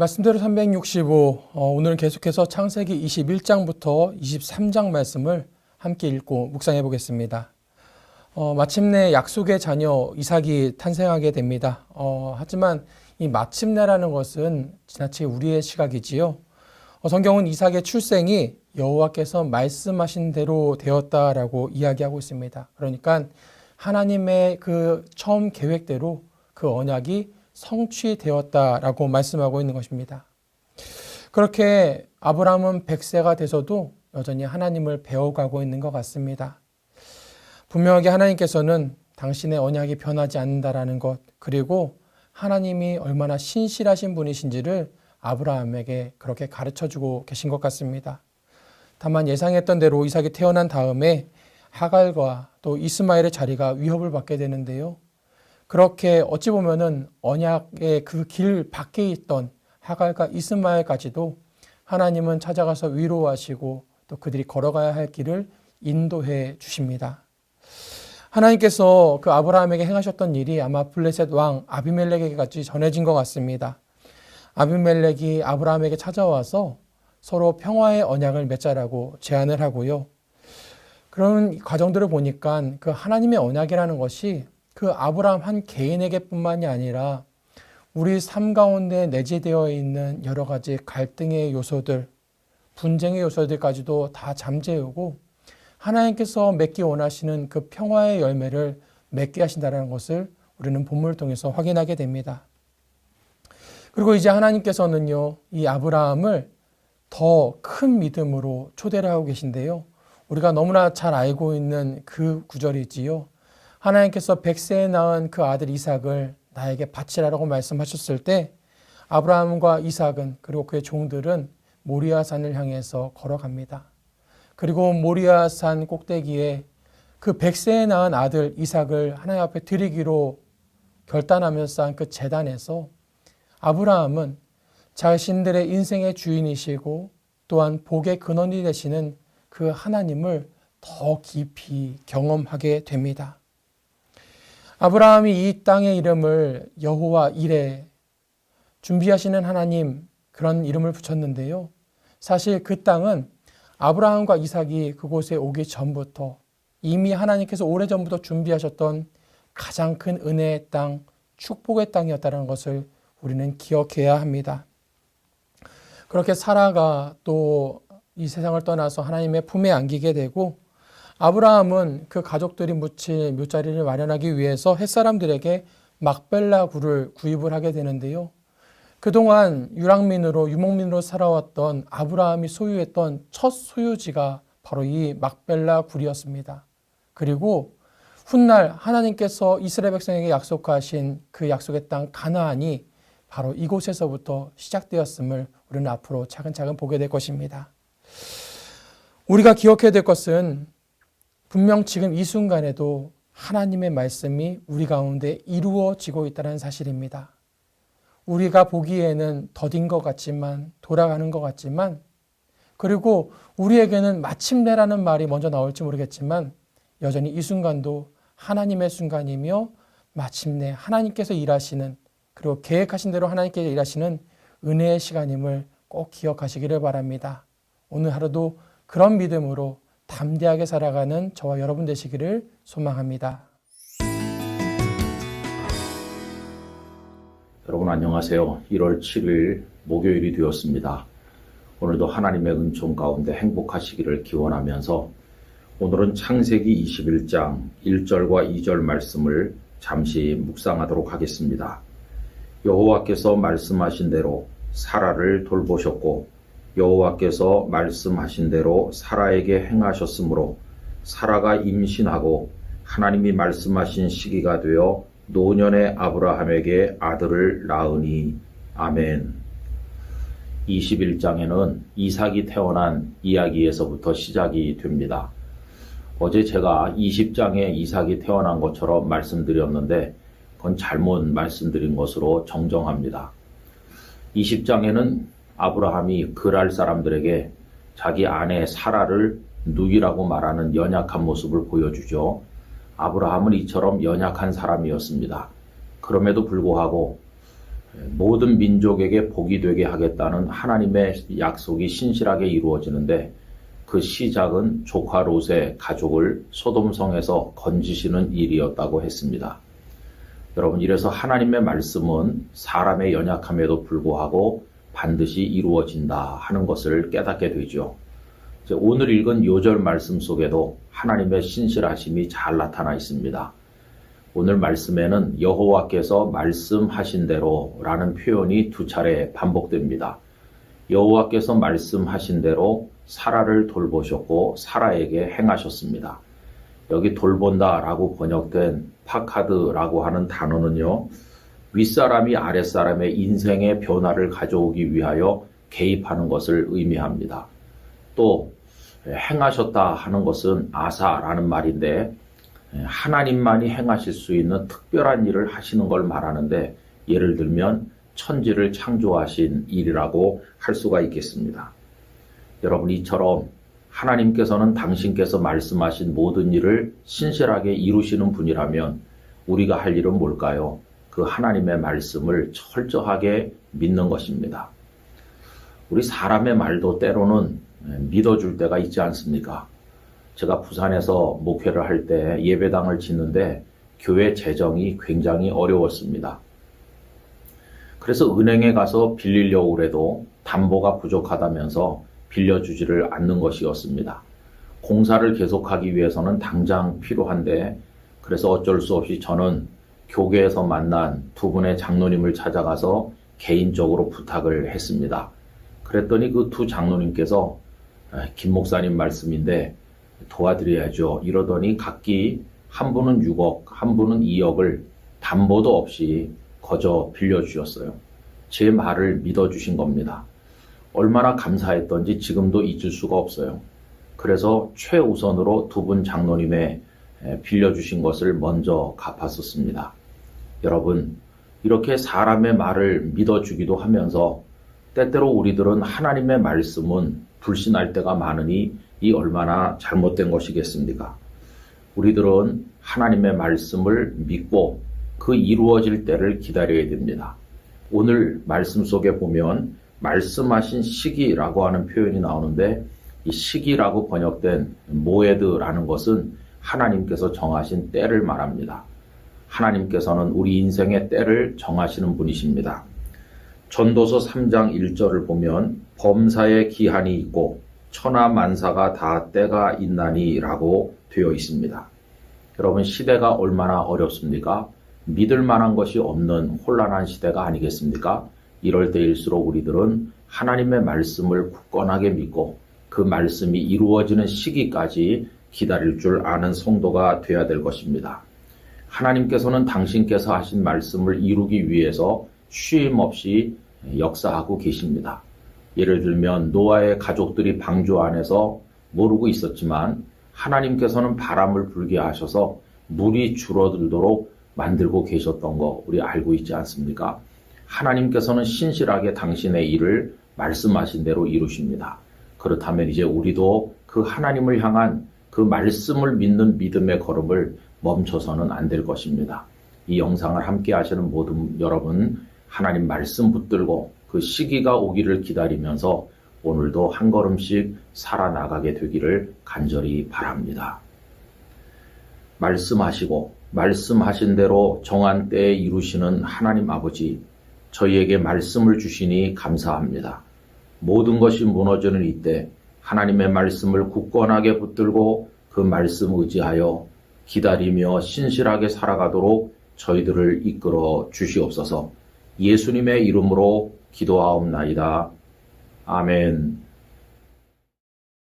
말씀대로 365, 오늘은 계속해서 창세기 21장부터 23장 말씀을 함께 읽고 묵상해 보겠습니다. 마침내 약속의 자녀 이삭이 탄생하게 됩니다. 하지만 이 마침내라는 것은 지나치게 우리의 시각이지요. 성경은 이삭의 출생이 여호와께서 말씀하신 대로 되었다라고 이야기하고 있습니다. 그러니까 하나님의 그 처음 계획대로 그 언약이 성취되었다라고 말씀하고 있는 것입니다. 그렇게 아브라함은 100세가 돼서도 여전히 하나님을 배워가고 있는 것 같습니다. 분명하게 하나님께서는 당신의 언약이 변하지 않는다라는 것, 그리고 하나님이 얼마나 신실하신 분이신지를 아브라함에게 그렇게 가르쳐주고 계신 것 같습니다. 다만 예상했던 대로 이삭이 태어난 다음에 하갈과 또 이스마엘의 자리가 위협을 받게 되는데요. 그렇게 어찌 보면은 언약의 그 길 밖에 있던 하갈과 이스마엘까지도 하나님은 찾아가서 위로하시고 또 그들이 걸어가야 할 길을 인도해 주십니다. 하나님께서 그 아브라함에게 행하셨던 일이 아마 블레셋 왕 아비멜렉에게까지 전해진 것 같습니다. 아비멜렉이 아브라함에게 찾아와서 서로 평화의 언약을 맺자라고 제안을 하고요. 그런 과정들을 보니까 그 하나님의 언약이라는 것이 그 아브라함 한 개인에게 뿐만이 아니라 우리 삶 가운데 내재되어 있는 여러 가지 갈등의 요소들, 분쟁의 요소들까지도 다 잠재우고 하나님께서 맺기 원하시는 그 평화의 열매를 맺게 하신다는 것을 우리는 본문을 통해서 확인하게 됩니다. 그리고 이제 하나님께서는요, 이 아브라함을 더 큰 믿음으로 초대를 하고 계신데요. 우리가 너무나 잘 알고 있는 그 구절이지요. 하나님께서 100세에 낳은 그 아들 이삭을 나에게 바치라라고 말씀하셨을 때 아브라함과 이삭은 그리고 그의 종들은 모리아산을 향해서 걸어갑니다. 그리고 모리아산 꼭대기에 그 100세에 낳은 아들 이삭을 하나님 앞에 드리기로 결단하면서 쌓은 그 제단에서 아브라함은 자신들의 인생의 주인이시고 또한 복의 근원이 되시는 그 하나님을 더 깊이 경험하게 됩니다. 아브라함이 이 땅의 이름을 여호와 이레, 준비하시는 하나님, 그런 이름을 붙였는데요. 사실 그 땅은 아브라함과 이삭이 그곳에 오기 전부터 이미 하나님께서 오래전부터 준비하셨던 가장 큰 은혜의 땅, 축복의 땅이었다는 것을 우리는 기억해야 합니다. 그렇게 사라가 또 이 세상을 떠나서 하나님의 품에 안기게 되고 아브라함은 그 가족들이 묻힐 묘자리를 마련하기 위해서 햇사람들에게 막벨라 굴을 구입을 하게 되는데요. 그동안 유목민으로 살아왔던 아브라함이 소유했던 첫 소유지가 바로 이 막벨라 굴이었습니다. 그리고 훗날 하나님께서 이스라엘 백성에게 약속하신 그 약속의 땅 가나안이 바로 이곳에서부터 시작되었음을 우리는 앞으로 차근차근 보게 될 것입니다. 우리가 기억해야 될 것은 분명 지금 이 순간에도 하나님의 말씀이 우리 가운데 이루어지고 있다는 사실입니다. 우리가 보기에는 더딘 것 같지만, 돌아가는 것 같지만, 그리고 우리에게는 마침내라는 말이 먼저 나올지 모르겠지만 여전히 이 순간도 하나님의 순간이며 마침내 하나님께서 일하시는, 그리고 계획하신 대로 하나님께서 일하시는 은혜의 시간임을 꼭 기억하시기를 바랍니다. 오늘 하루도 그런 믿음으로 담대하게 살아가는 저와 여러분 되시기를 소망합니다. 여러분 안녕하세요. 1월 7일 목요일이 되었습니다. 오늘도 하나님의 은총 가운데 행복하시기를 기원하면서 오늘은 창세기 21장 1절과 2절 말씀을 잠시 묵상하도록 하겠습니다. 여호와께서 말씀하신 대로 사라를 돌보셨고 여호와께서 말씀하신 대로 사라에게 행하셨으므로 사라가 임신하고 하나님이 말씀하신 시기가 되어 노년의 아브라함에게 아들을 낳으니. 아멘. 21장에는 이삭이 태어난 이야기에서부터 시작이 됩니다. 어제 제가 20장에 이삭이 태어난 것처럼 말씀드렸는데 그건 잘못 말씀드린 것으로 정정합니다. 20장에는 아브라함이 그랄 사람들에게 자기 아내 사라를 누이라고 말하는 연약한 모습을 보여주죠. 아브라함은 이처럼 연약한 사람이었습니다. 그럼에도 불구하고 모든 민족에게 복이 되게 하겠다는 하나님의 약속이 신실하게 이루어지는데 그 시작은 조카 롯의 가족을 소돔성에서 건지시는 일이었다고 했습니다. 여러분, 이래서 하나님의 말씀은 사람의 연약함에도 불구하고 반드시 이루어진다 하는 것을 깨닫게 되죠. 오늘 읽은 요절 말씀 속에도 하나님의 신실하심이 잘 나타나 있습니다. 오늘 말씀에는 여호와께서 말씀하신 대로라는 표현이 두 차례 반복됩니다. 여호와께서 말씀하신 대로 사라를 돌보셨고 사라에게 행하셨습니다. 여기 돌본다라고 번역된 파카드라고 하는 단어는요, 윗사람이 아랫사람의 인생의 변화를 가져오기 위하여 개입하는 것을 의미합니다. 또 행하셨다 하는 것은 아사라는 말인데 하나님만이 행하실 수 있는 특별한 일을 하시는 걸 말하는데, 예를 들면 천지를 창조하신 일이라고 할 수가 있겠습니다. 여러분, 이처럼 하나님께서는 당신께서 말씀하신 모든 일을 신실하게 이루시는 분이라면 우리가 할 일은 뭘까요? 그 하나님의 말씀을 철저하게 믿는 것입니다. 우리 사람의 말도 때로는 믿어줄 때가 있지 않습니까? 제가 부산에서 목회를 할 때 예배당을 짓는데 교회 재정이 굉장히 어려웠습니다. 그래서 은행에 가서 빌리려고 해도 담보가 부족하다면서 빌려주지를 않는 것이었습니다. 공사를 계속하기 위해서는 당장 필요한데, 그래서 어쩔 수 없이 저는 교계에서 만난 두 분의 장로님을 찾아가서 개인적으로 부탁을 했습니다. 그랬더니 그 두 장로님께서 김 목사님 말씀인데 도와드려야죠 이러더니 각기 한 분은 6억, 한 분은 2억을 담보도 없이 거저 빌려주셨어요. 제 말을 믿어주신 겁니다. 얼마나 감사했던지 지금도 잊을 수가 없어요. 그래서 최우선으로 두 분 장로님의 빌려주신 것을 먼저 갚았었습니다. 여러분, 이렇게 사람의 말을 믿어주기도 하면서 때때로 우리들은 하나님의 말씀은 불신할 때가 많으니 이 얼마나 잘못된 것이겠습니까? 우리들은 하나님의 말씀을 믿고 그 이루어질 때를 기다려야 됩니다. 오늘 말씀 속에 보면 말씀하신 시기라고 하는 표현이 나오는데, 이 시기라고 번역된 모에드라는 것은 하나님께서 정하신 때를 말합니다. 하나님께서는 우리 인생의 때를 정하시는 분이십니다. 전도서 3장 1절을 보면 범사에 기한이 있고 천하 만사가 다 때가 있나니 라고 되어 있습니다. 여러분, 시대가 얼마나 어렵습니까? 믿을 만한 것이 없는 혼란한 시대가 아니겠습니까? 이럴 때일수록 우리들은 하나님의 말씀을 굳건하게 믿고 그 말씀이 이루어지는 시기까지 기다릴 줄 아는 성도가 되어야 될 것입니다. 하나님께서는 당신께서 하신 말씀을 이루기 위해서 쉼 없이 역사하고 계십니다. 예를 들면 노아의 가족들이 방주 안에서 모르고 있었지만 하나님께서는 바람을 불게 하셔서 물이 줄어들도록 만들고 계셨던 거 우리 알고 있지 않습니까? 하나님께서는 신실하게 당신의 일을 말씀하신 대로 이루십니다. 그렇다면 이제 우리도 그 하나님을 향한 그 말씀을 믿는 믿음의 걸음을 멈춰서는 안 될 것입니다. 이 영상을 함께 하시는 모든 여러분, 하나님 말씀 붙들고 그 시기가 오기를 기다리면서 오늘도 한 걸음씩 살아나가게 되기를 간절히 바랍니다. 말씀하시고 말씀하신 대로 정한 때에 이루시는 하나님 아버지, 저희에게 말씀을 주시니 감사합니다. 모든 것이 무너지는 이때 하나님의 말씀을 굳건하게 붙들고 그 말씀 의지하여 기다리며 신실하게 살아가도록 저희들을 이끌어 주시옵소서. 예수님의 이름으로 기도하옵나이다. 아멘.